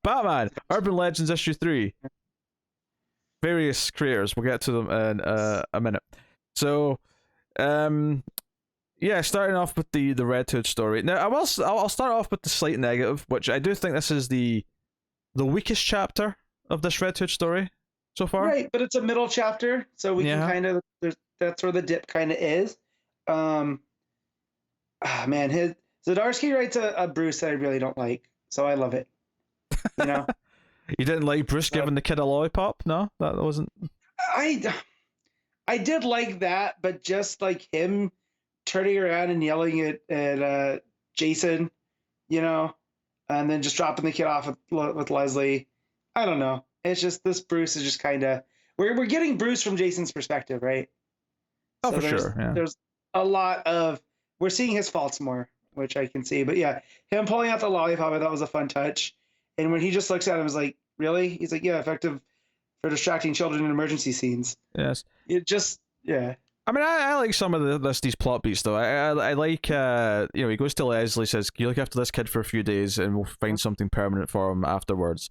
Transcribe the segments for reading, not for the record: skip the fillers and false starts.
Batman, Urban Legends issue 3. Various creators. We'll get to them in a minute. So, yeah, starting off with the Red Hood story. Now, I'll start off with the slight negative, which I do think this is the weakest chapter of this Red Hood story so far. Right, but it's a middle chapter, so we can kind of, that's where the dip kind of is. Man, Zdarsky writes a Bruce that I really don't like, so I love it. You know, you didn't like Bruce giving the kid a lollipop? No, that wasn't. I did like that, but just like him turning around and yelling at Jason, you know, and then just dropping the kid off with Leslie. I don't know. It's just this Bruce is just kind of we're getting Bruce from Jason's perspective, right? Oh, so for sure. Yeah. There's a lot of we're seeing his faults more, which I can see. But yeah, him pulling out the lollipop, I thought was a fun touch. And when he just looks at him, is like, really? He's like, yeah, effective for distracting children in emergency scenes. Yes. It just, yeah. I mean, I like some of these plot beats though. I like he goes to Leslie, says, "Can you look after this kid for a few days, and we'll find something permanent for him afterwards."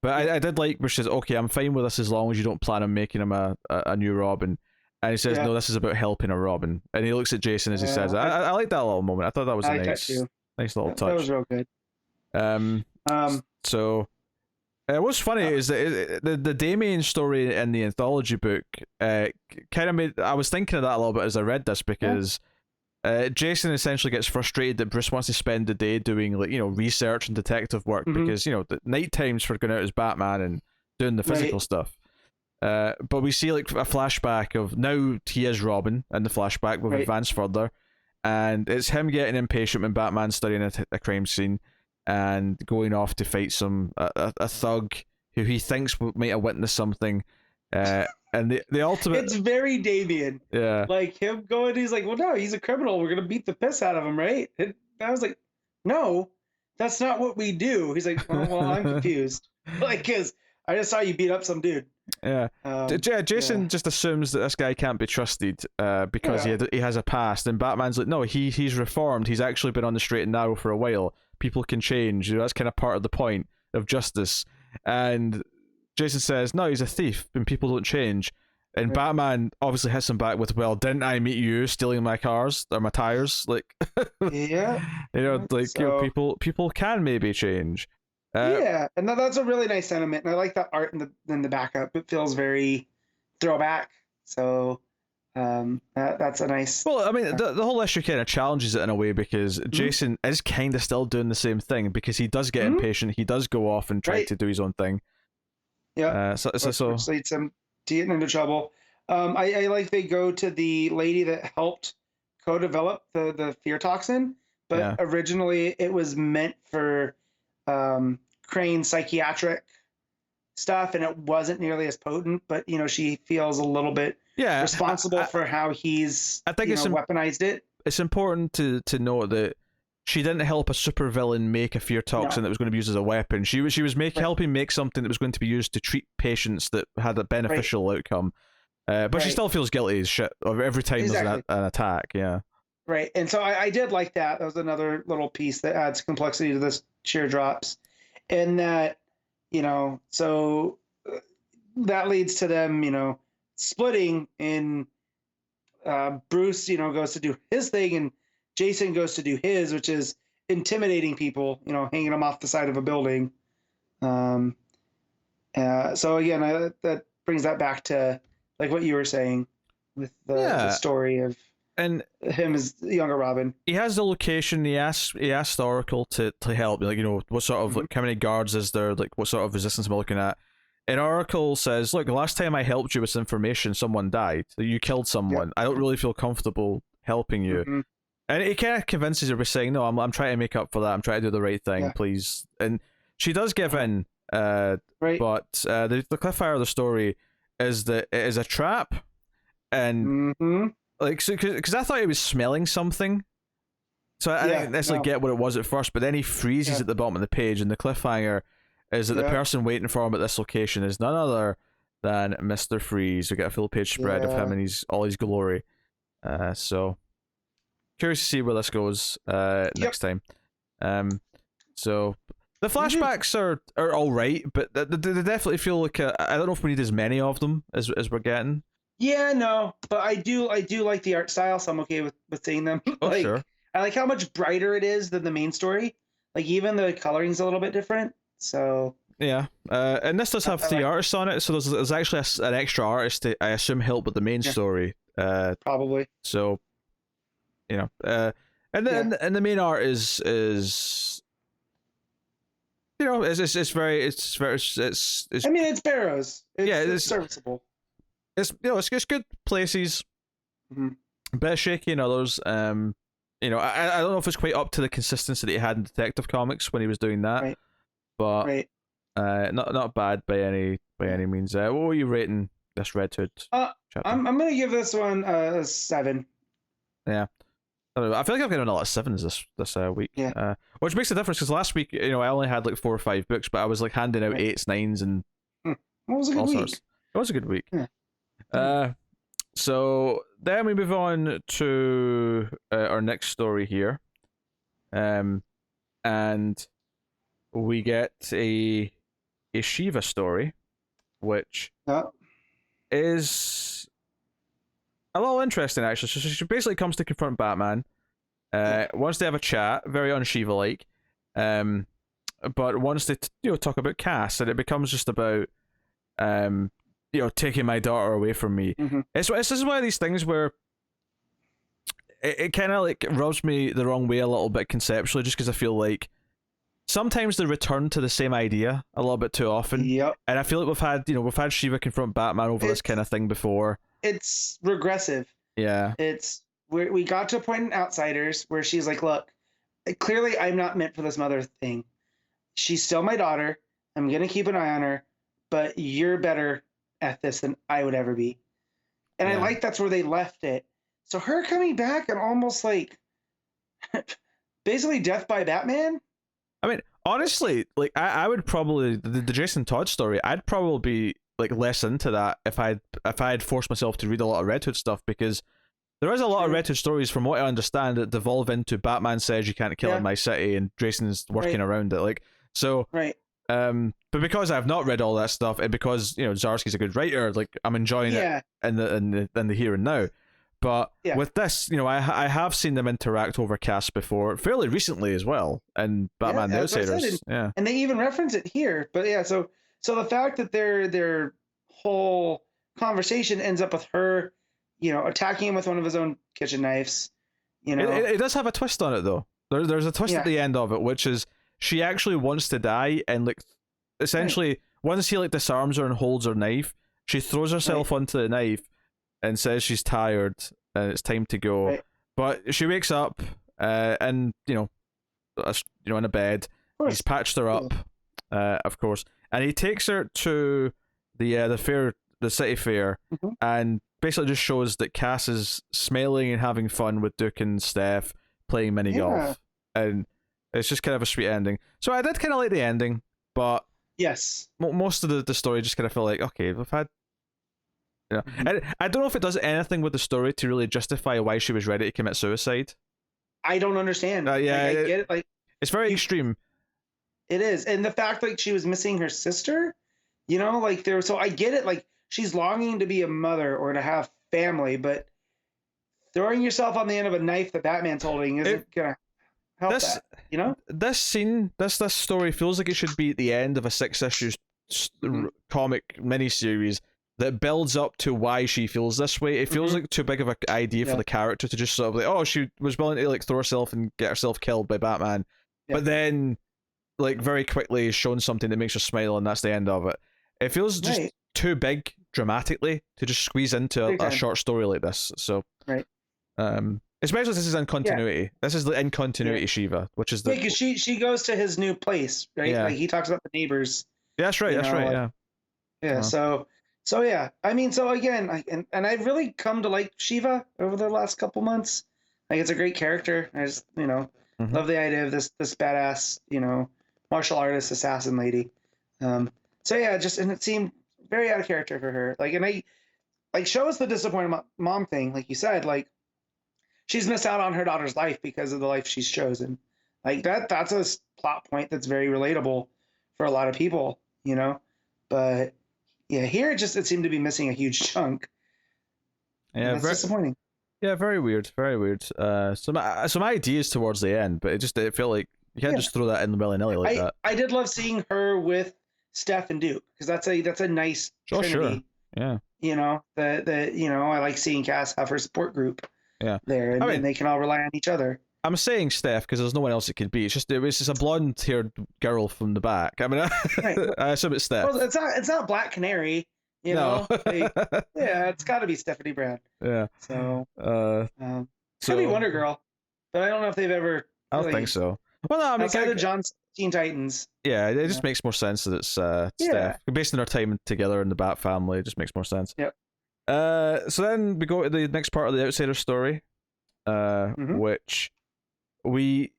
But I did like where she says, "Okay, I'm fine with this as long as you don't plan on making him a new Robin." And he says, "No, this is about helping a Robin." And he looks at Jason as he says, "I like that little moment. I thought that was a nice little touch." That was real good. So. What's funny is that the Damien story in the anthology book kind of made. I was thinking of that a little bit as I read this because Jason essentially gets frustrated that Bruce wants to spend the day doing research and detective work because the night times for going out as Batman and doing the physical stuff. But we see like a flashback of now he is Robin in the flashback. We've advanced further, and it's him getting impatient when Batman's studying a crime scene and going off to fight a thug who he thinks might have witnessed something, and the ultimate. It's very Damien. Yeah, like him going. He's like, well, no, he's a criminal. We're gonna beat the piss out of him, right? And I was like, no, that's not what we do. He's like, well, I'm confused. Like, cause I just saw you beat up some dude. Yeah, Jason just assumes that this guy can't be trusted because he has a past, and Batman's like, no, he's reformed. He's actually been on the straight and narrow for a while. People can change. That's kind of part of the point of justice. And Jason says, no, he's a thief, and people don't change. And Batman obviously hits him back with, well, didn't I meet you stealing my cars or my tires? Like, yeah, people can maybe change. And that's a really nice sentiment, and I like that art in the backup. It feels very throwback. So that's a nice. Well, I mean, the whole issue kind of challenges it in a way because Jason is kind of still doing the same thing because he does get impatient. He does go off and try to do his own thing. Yeah. Which leads him to getting into trouble. I like they go to the lady that helped co-develop the fear toxin, but originally it was meant for Crane's psychiatric stuff, and it wasn't nearly as potent. But she feels a little bit responsible for how he's weaponized it. It's important to note that she didn't help a supervillain make a fear toxin that was going to be used as a weapon. She was helping make something that was going to be used to treat patients that had a beneficial outcome. But she still feels guilty as shit every time there's an attack. Yeah. Right, and so I did like that. That was another little piece that adds complexity to this sheer drops, and that so that leads to them splitting. And Bruce goes to do his thing, and Jason goes to do his, which is intimidating people, hanging them off the side of a building. So again, that brings that back to like what you were saying with the story of. And him as the younger Robin. He has the location. He asked Oracle to help. Like, what sort of like how many guards is there? Like, what sort of resistance am I looking at? And Oracle says, "Look, the last time I helped you with information, someone died. You killed someone. I don't really feel comfortable helping you." And he kind of convinces her by saying, "No, I'm trying to make up for that. I'm trying to do the right thing, please." And she does give in. But the cliffhanger of the story is that it is a trap, and. Like, so, because I thought he was smelling something, so I didn't necessarily get what it was at first. But then he freezes at the bottom of the page, and the cliffhanger is that the person waiting for him at this location is none other than Mr. Freeze. We get a full page spread of him and all his glory. So curious to see where this goes next time. So The flashbacks are all right, but they definitely feel like I don't know if we need as many of them as we're getting. Yeah, no, but I do like the art style, so I'm okay with seeing them. Oh, Like, sure. I like how much brighter it is than the main story. Like, even the coloring's a little bit different. So Yeah, and this does have I three like, artists on it, so there's actually an extra artist to, I assume, help with the main Yeah. story. probably. So you know, and then and the main art is you know it's very I mean, it's Barrows. Yeah, It's serviceable. it's you know it's good places, hmm a bit shaky in others. You know, I don't know if it's quite up to the consistency that he had in Detective Comics when he was doing that, Right. but Right. not bad by any means. What were you rating this Red Hood chapter? I'm gonna give this one a 7. Yeah. I don't know. I feel like I've gotten a lot of sevens this week. Yeah. Which makes a difference because last week, you know, I only had like 4 or 5 books, but I was like handing out Right. 8s, 9s, and What was a all good sorts. week? It was a good week. Yeah. So then we move on to our next story here, and we get a Shiva story, which is a little interesting actually. So she basically comes to confront Batman. Wants to have a chat, very un-Shiva like, but wants to talk about Cass, and it becomes just about taking my daughter away from me. Mm-hmm. This is one of these things where it kind of like rubs me the wrong way a little bit conceptually, just because I feel like sometimes they return to the same idea a little bit too often. Yep. And I feel like we've had Shiva confront Batman over this kind of thing before. It's regressive. Yeah. It's where we got to a point in Outsiders where she's like, look, clearly I'm not meant for this mother thing. She's still my daughter. I'm going to keep an eye on her, but you're better at this than I would ever be. And I like that's where they left it. So her coming back and almost like basically death by Batman. I mean, honestly, like I would probably the Jason Todd story, I'd probably be like less into that if I had forced myself to read a lot of Red Hood stuff, because there is a lot of Red Hood stories, from what I understand, that devolve into Batman says you can't kill in my city, and Jason's working around it. Like, so, but because I've not read all that stuff, and because Zdarsky's a good writer, like I'm enjoying it in the here and now. But with this, I have seen them interact over Cass before, fairly recently as well, and Batman the Outsiders. And they even reference it here. But so the fact that their whole conversation ends up with her, attacking him with one of his own kitchen knives. It does have a twist on it though. There's a twist at the end of it, which is she actually wants to die, and like essentially once he like disarms her and holds her knife, she throws herself onto the knife and says she's tired and it's time to go. But she wakes up and in a bed. He's patched her up, of course, and he takes her to the fair, the city fair, and basically just shows that Cass is smiling and having fun with Duke and Steph playing mini golf, and it's just kind of a sweet ending. So I did kind of like the ending, but most of the story just kind of felt like, okay, we've had. And I don't know if it does anything with the story to really justify why she was ready to commit suicide. I don't understand. I get it. Like, it's very extreme. It is, and the fact like she was missing her sister, like there. So I get it. Like she's longing to be a mother or to have family, but throwing yourself on the end of a knife that Batman's holding isn't gonna help that. This scene, this story feels like it should be at the end of a 6-issue comic miniseries that builds up to why she feels this way. It feels like too big of an idea for the character to just sort of like, oh, she was willing to like throw herself and get herself killed by Batman, but then like very quickly is shown something that makes her smile, and that's the end of it. It feels just too big dramatically to just squeeze into a short story like this. So especially since this is in continuity. This is the in continuity Shiva, which is the because she goes to his new place, right? Like he talks about the neighbors. Yeah, that's right. That's right. So yeah, I mean, so again, and I've really come to like Shiva over the last couple months. Like it's a great character. I just love the idea of this badass martial artist assassin lady. So yeah, and it seemed very out of character for her. Like, and I like shows the disappointed mom thing, like you said. Like she's missed out on her daughter's life because of the life she's chosen. Like that's a plot point that's very relatable for a lot of people, you know. But yeah, here it seemed to be missing a huge chunk, and Yeah, that's disappointing. yeah, very weird, very weird. Some ideas towards the end, but it felt like you can't Yeah. just throw that in willy nilly like that. I did love seeing her with Steph and Duke, because that's a nice Oh, trinity. sure. Yeah. You know, I like seeing Cass have her support group Yeah. there, and, and they can all rely on each other. I'm saying Steph because there's no one else it could be. It was just a blonde-haired girl from the back. I mean, Right. I assume it's Steph. Well, it's not Black Canary, you know. Like, yeah, it's got to be Stephanie Brown. Yeah. So, so could be Wonder Girl, but I don't know if they've ever. I don't think so. Well, no, I mean, outside of John's Teen Titans. Yeah, it just makes more sense that it's Steph. Based on our time together in the Bat family, it just makes more sense. Yep. So then we go to the next part of the Outsider story, which we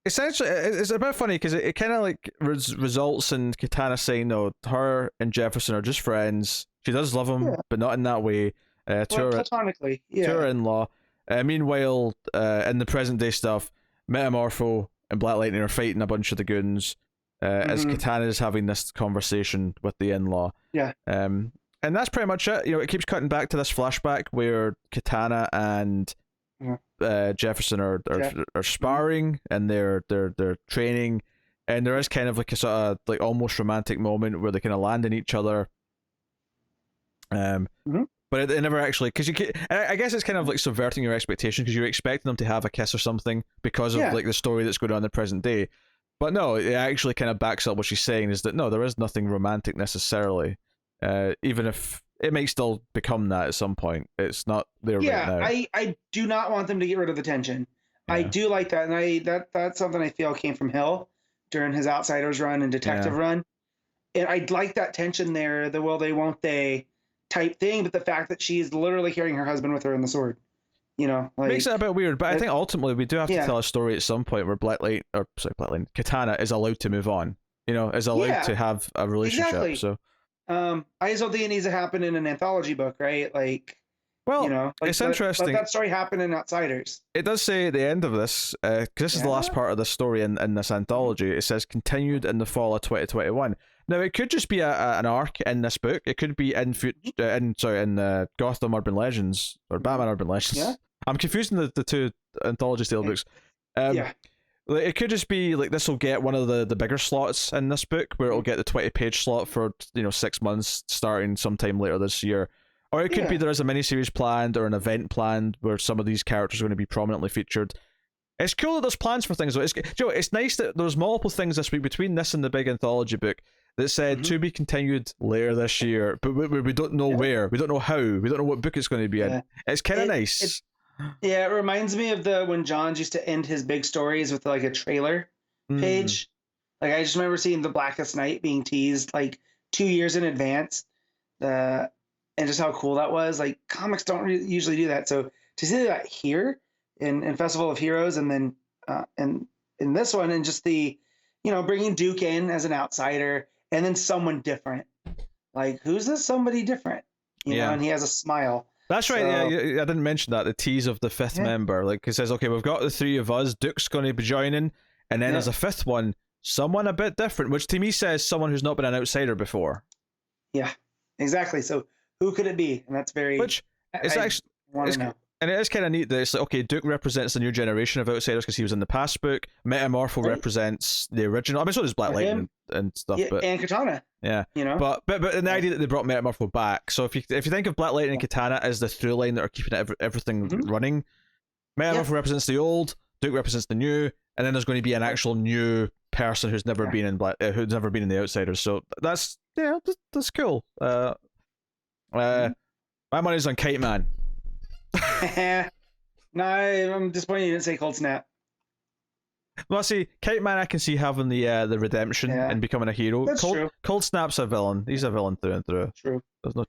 essentially it's a bit funny because it kind of like results in Katana saying, "No, her and Jefferson are just friends. She does love him, but not in that way." Platonically, to her in-law. Meanwhile, in the present day stuff, Metamorpho and Black Lightning are fighting a bunch of the goons as Katana is having this conversation with the in-law. Yeah. And that's pretty much it. You know, it keeps cutting back to this flashback where Katana and Jefferson are sparring and they're training, and there is kind of like a sort of like almost romantic moment where they kind of land in each other. But it never actually, because I guess it's kind of like subverting your expectation because you're expecting them to have a kiss or something because of like the story that's going on in the present day. But no, it actually kind of backs up what she's saying is that no, there is nothing romantic necessarily. Even if it may still become that at some point, it's not there right now. I do not want them to get rid of the tension. Yeah. I do like that, and that's something I feel came from Hill during his Outsiders run and Detective run. And I'd like that tension there, the will they, won't they type thing, but the fact that she's literally carrying her husband with her in the sword, you know, like, makes it a bit weird. But I think ultimately we do have to tell a story at some point where Katana is allowed to move on. You know, is allowed to have a relationship. Exactly. So, I just don't think it needs to happen in an anthology book, right? Like, well, you know, like, it's interesting. Let that story happen in Outsiders. It does say at the end of this, because this is the last part of the story in this anthology. It says continued in the fall of 2021. Now it could just be an arc in this book. It could be in Gotham Urban Legends or Batman Urban Legends. Yeah. I'm confusing the two anthology style books. It could just be like this will get one of the bigger slots in this book where it'll get the 20-page slot for 6 months starting sometime later this year. Or it could be there is a miniseries planned or an event planned where some of these characters are going to be prominently featured. It's cool that there's plans for things though. It's nice that there's multiple things this week between this and the big anthology book that said to be continued later this year, but we don't know where, we don't know how, we don't know what book it's going to be in. It's kind of nice. It reminds me of when Johns used to end his big stories with like a trailer page. Like I just remember seeing The Blackest Night being teased like 2 years in advance, and just how cool that was. Like comics don't usually do that, so to see that here in Festival of Heroes, and then and in this one, and just the bringing Duke in as an outsider. And then someone different. Like, who's this somebody different? You know, and he has a smile. That's right, I didn't mention that, the tease of the fifth member. Like, it says, okay, we've got the three of us, Duke's going to be joining, and then as a fifth one, someone a bit different, which to me says someone who's not been an outsider before. Yeah, exactly. So, who could it be? And that's very... Which, it's actually... want to know. And it is kind of neat that it's like, okay, Duke represents the new generation of outsiders because he was in the past book. Metamorpho represents the original. I mean, so does Black Lightning and stuff. But, and Katana. Yeah. But the idea that they brought Metamorpho back. So if you think of Black Lightning and Katana as the through line that are keeping everything running, Metamorpho represents the old, Duke represents the new, and then there's going to be an actual new person who's never been in the Outsiders. So that's cool. My money's on Kite Man. No, I'm disappointed you didn't say Cold Snap. Well, see, Kite Man I can see having the redemption and becoming a hero. That's true. Cold Snap's a villain. He's a villain through and through. True. There's no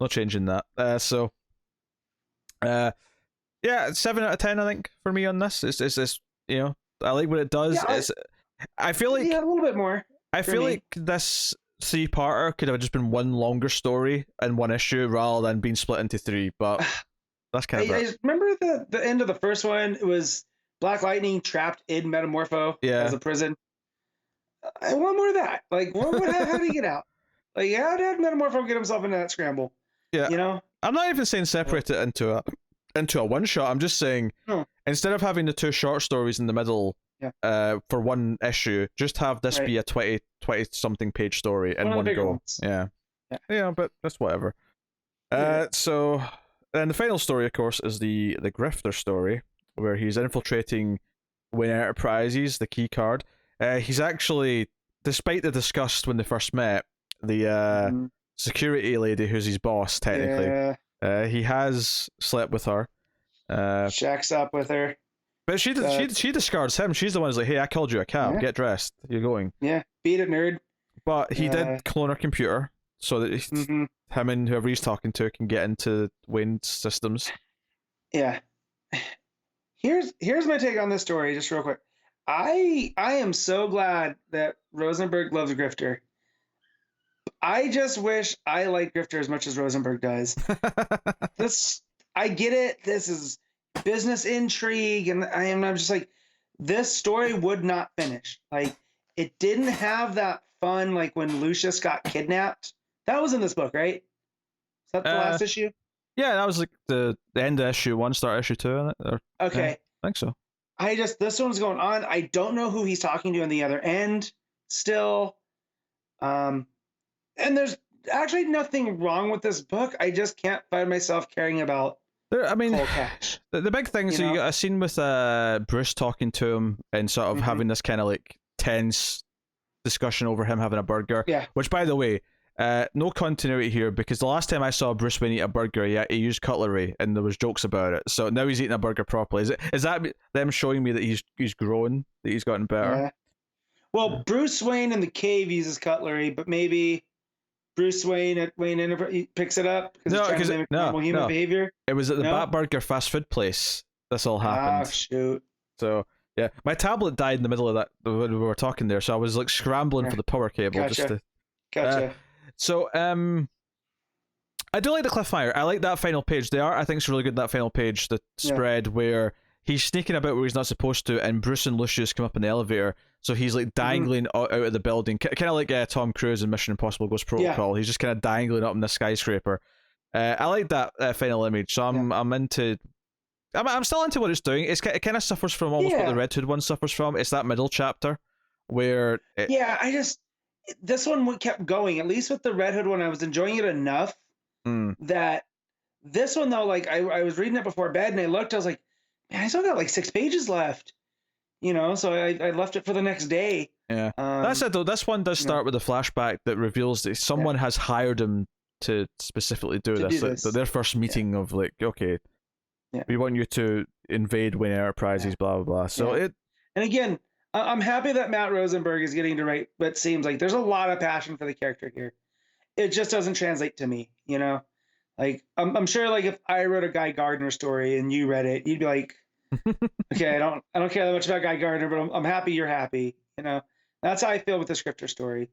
changing that. 7 out of 10 I think for me on this. It's I like what it does. I feel like a little bit more. I feel like this 3-parter could have just been one longer story in one issue rather than being split into 3, but that's kind of I remember the end of the first one. It was Black Lightning trapped in Metamorpho as a prison. I want more of that. Like, how do you get out? Like, how did Metamorpho get himself into that scramble? Yeah, you know. I'm not even saying separate it into a one shot. I'm just saying instead of having the 2 short stories in the middle, for one issue, just have this be a 20 something page story in one go. Yeah, but that's whatever. So, and the final story, of course, is the Grifter story, where he's infiltrating Wayne Enterprises, the key card. He's actually, despite the disgust when they first met, the security lady who's his boss, technically, he has slept with her. Shacks up with her. But she discards him. She's the one who's like, hey, I called you a cab. Get dressed. You're going. Yeah, beat it, nerd. But he did clone her computer so that him and whoever he's talking to can get into Wayne's systems. Yeah. Here's my take on this story, just real quick. I am so glad that Rosenberg loves Grifter. I just wish I liked Grifter as much as Rosenberg does. I get it. This is business intrigue, and I'm just like, this story would not finish. Like, it didn't have that fun, like when Lucius got kidnapped. That was in this book, right? Is that the last issue? Yeah, that was like the end of issue 1, start issue 2. Okay. Yeah, I think so. This one's going on. I don't know who he's talking to on the other end still. And there's actually nothing wrong with this book. I just can't find myself caring about Cole Cash. The big thing is you got a scene with Bruce talking to him and sort of having this kind of like tense discussion over him having a burger. Yeah. Which, by the way, no continuity here, because the last time I saw Bruce Wayne eat a burger, he used cutlery and there was jokes about it. So now he's eating a burger properly. Is that them showing me that he's grown, that he's gotten better? Yeah. Well, Bruce Wayne in the cave uses cutlery, but maybe Bruce Wayne at Wayne Enterprise picks it up because it's trying to mimic normal human behavior. It was at the Bat Burger fast food place. This all happened. Oh, shoot. So yeah, my tablet died in the middle of that when we were talking there, so I was like scrambling for the power cable just to. Gotcha. So I do like the cliffhanger. I like that final page. The art I think is really good. That final page, the spread where he's sneaking about where he's not supposed to, and Bruce and Lucius come up in the elevator. So he's like dangling out of the building, kind of like Tom Cruise in Mission Impossible Ghost Protocol. He's just kind of dangling up in the skyscraper. I like that final image. So I'm into. I'm still into what it's doing. It kind of suffers from almost what the Red Hood one suffers from. It's that middle chapter where. This one kept going. At least with the Red Hood one, I was enjoying it enough that this one though, like I was reading it before bed and I looked. I was like, man, I still got like 6 pages left. So I left it for the next day. Yeah, that's it though. This one does start with a flashback that reveals that someone has hired him to specifically do this. Their first meeting of like, okay, we want you to invade Wayne Enterprises, blah blah blah. So and again, I'm happy that Matt Rosenberg is getting to write, but it seems like there's a lot of passion for the character here. It just doesn't translate to me, Like I'm sure, like if I wrote a Guy Gardner story and you read it, you'd be like, okay, I don't care that much about Guy Gardner, but I'm happy you're happy. That's how I feel with the Grifter story.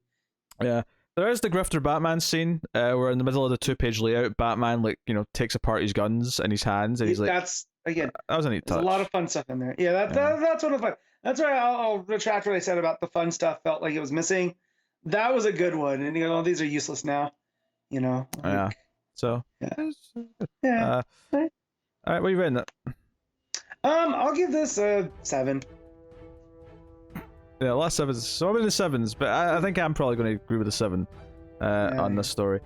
Yeah, there is the Grifter Batman scene where in the middle of the 2-page layout, Batman takes apart his guns in his hands, and he's like, that's again, that was a neat touch. There's a lot of fun stuff in there. Yeah, that's one of the fun. That's why I'll retract what I said about the fun stuff. Felt like it was missing. That was a good one, and these are useless now. Yeah. So yeah. All right, what are you rating it? I'll give this a 7. Yeah, a lot of 7s. So I'm in the 7s, but I think I'm probably going to agree with the 7 on this story.